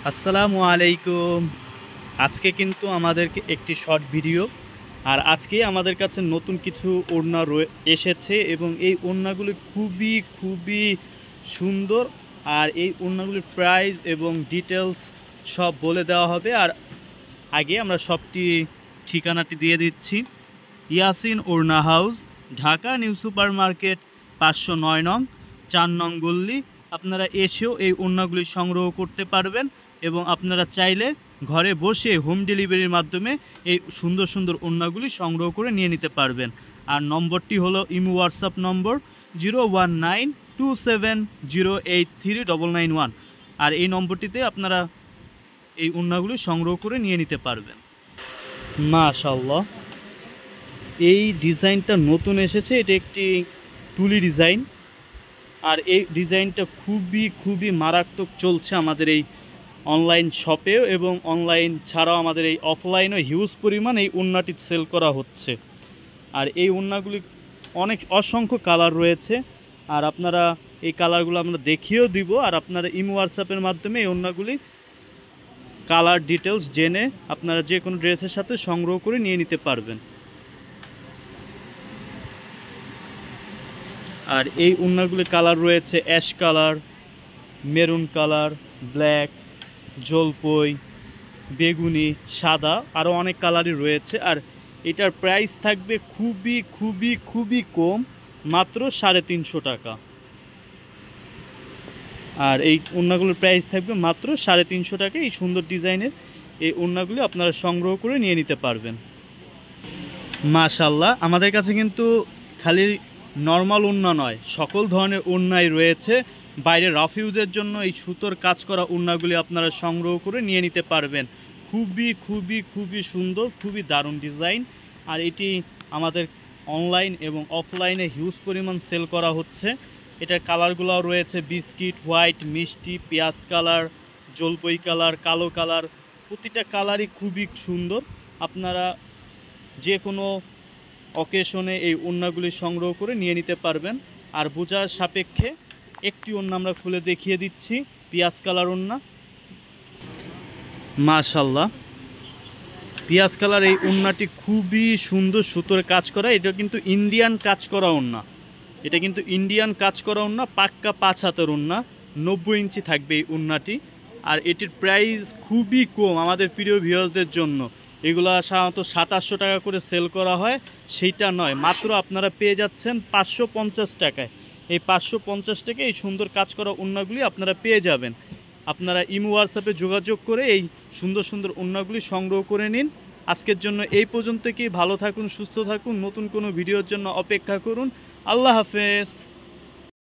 আসসালামু আলাইকুম। আজকে কিন্তু আমাদেরকে একটি শর্ট ভিডিও, আর আজকে আমাদের কাছে নতুন কিছু ওড়না এসেছে এবং এই ওড়নাগুলি খুবই খুবই সুন্দর। আর এই ওড়নাগুলির প্রাইস এবং ডিটেলস সব বলে দেওয়া হবে। আর আগে আমরা সবটি ঠিকানাটি দিয়ে দিচ্ছি। ইয়াসিন ওড়না house, Dhaka new super market, 509 নং, 4 নং গল্লি। আপনারা এসেও এই ওড়নাগুলি সংগ্রহ করতে পারবেন এবং আপনারা চাইলে ঘরে বসে হোম ডেলিভারির মাধ্যমে এই সুন্দর সুন্দর ওড়নাগুলি সংগ্রহ করে নিয়ে নিতে পারবেন। আর নম্বরটি হলো ইমো হোয়াটসঅ্যাপ নম্বর 019270839991। আর এই নম্বরটিতে আপনারা এই ওড়নাগুলি সংগ্রহ করে নিয়ে নিতে পারবেন। মাশাআল্লাহ, এই ডিজাইনটা নতুন এসেছে। এটা একটি তুলি ডিজাইন, আর এই ডিজাইনটা খুবই খুবই মারাত্মক চলছে আমাদের এই অনলাইন শপেও, এবং অনলাইন ছাড়াও আমাদের এই অফলাইনেও হিউজ পরিমাণ এই ওড়নাটি সেল করা হচ্ছে। আর এই ওড়নাগুলি অনেক অসংখ্য কালার রয়েছে, আর আপনারা এই কালারগুলো আমরা দেখিয়েও দিব। আর আপনারা ইমো হোয়াটসঅ্যাপের মাধ্যমে এই ওড়নাগুলি কালার ডিটেলস জেনে আপনারা যে কোনো ড্রেসের সাথে সংগ্রহ করে নিয়ে নিতে পারবেন। আর এই ওড়নাগুলির কালার রয়েছে ash colour, maroon colour, black, জলপই, বেগুনি, সাদা, আরও অনেক কালারই রয়েছে। আর এটার প্রাইস থাকবে খুবই খুবই খুবই কম, মাত্র 350 টাকা। আর এই ওড়নাগুলোর প্রাইস থাকবে মাত্র 350 টাকা। এই সুন্দর ডিজাইনের এই ওড়নাগুলো আপনারা সংগ্রহ করে নিয়ে নিতে পারবেন। মাশাআল্লাহ, আমাদের কাছে কিন্তু খালি নর্মাল ওড়না নয়, সকল ধরনের ওড়নাই রয়েছে। বাইরে রাফ ইউজের জন্য এই সুতোর কাজ করা ওড়নাগুলি আপনারা সংগ্রহ করে নিয়ে নিতে পারবেন। খুবই খুবই খুবই সুন্দর, খুবই দারুণ ডিজাইন। আর এটি আমাদের অনলাইন এবং অফলাইনে হিউজ পরিমাণ সেল করা হচ্ছে। এটার কালারগুলো রয়েছে বিস্কিট, হোয়াইট, মিষ্টি, পেঁয়াজ কালার, জলপই কালার, কালো কালার। প্রতিটা কালারই খুবই সুন্দর। আপনারা যে কোনো অকেশনে এই ওড়নাগুলি সংগ্রহ করে নিয়ে নিতে পারবেন। আর বোঝার সাপেক্ষে একটি ওড়না আমরা খুলে দেখিয়ে দিচ্ছি, পেঁয়াজ কালার ওড়না। মাশাআল্লাহ, পেঁয়াজ কালার এই ওড়নাটি খুবই সুন্দর সুতোর কাজ করা। এটা কিন্তু ইন্ডিয়ান কাজ করা ওড়না, এটা কিন্তু ইন্ডিয়ান কাজ করা ওড়না, পাক্কা 5 হাতের ওড়না, 90 ইঞ্চি থাকবে এই ওড়নাটি। আর এটির প্রাইস খুবই কম আমাদের প্রিয় ভিউয়ার্সদের জন্য। এগুলো সাধারণত 700-800 টাকা করে সেল করা হয়, সেইটা নয়, মাত্র আপনারা পেয়ে যাচ্ছেন 550 টাকায়। এই 550 টাকায় এই সুন্দর কাজ করা ওড়নাগুলি আপনারা পেয়ে যাবেন। আপনারা ইমো হোয়াটসঅ্যাপে যোগাযোগ করে এই সুন্দর সুন্দর ওড়নাগুলি সংগ্রহ করে নিন। আজকের জন্য এই পর্যন্ত। কি ভালো থাকুন, সুস্থ থাকুন, নতুন কোনো ভিডিওর জন্য অপেক্ষা করুন। আল্লাহ হাফেজ।